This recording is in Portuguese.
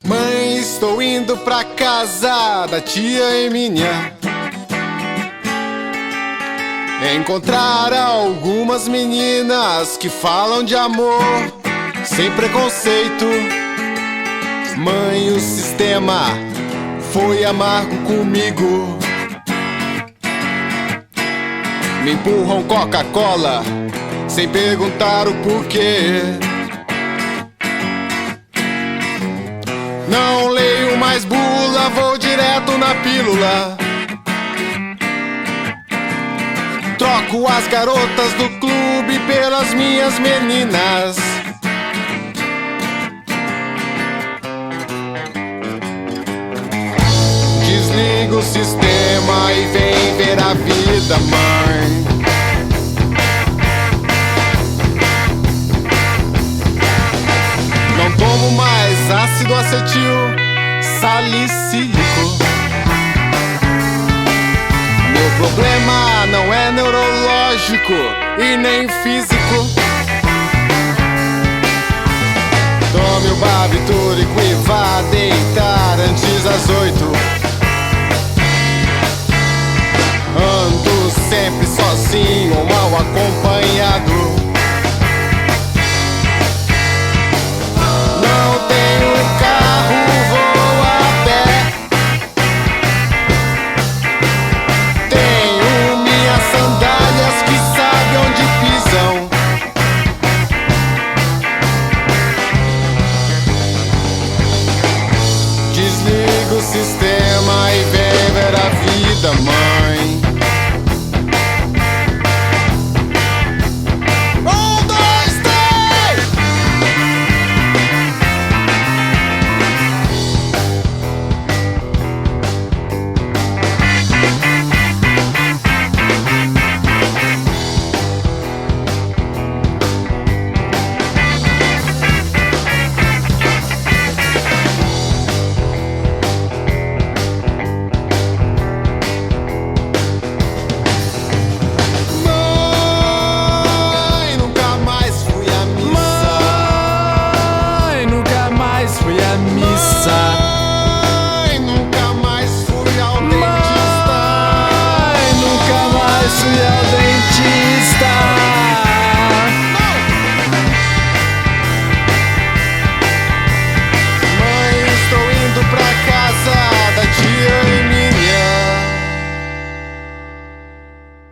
Mãe, estou indo pra casa da tia Emília encontrar algumas meninas que falam de amor sem preconceito. Mãe, o sistema foi amargo comigo. Me empurram Coca-Cola sem perguntar o porquê. Não leio mais bula, vou direto na pílula. Troco as garotas do clube pelas minhas meninas. Desliga o sistema e vem ver a vida, mãe. Não tomo mais ácido acetil salicílico. Meu problema não é neurológico e nem físico. Tome o barbitúrico e vá deitar antes das 8. Ando sempre sozinho ou mal acompanhado. Não tenho carro, vou a pé. Tenho minhas sandálias que sabem onde pisam. Desligo o sistema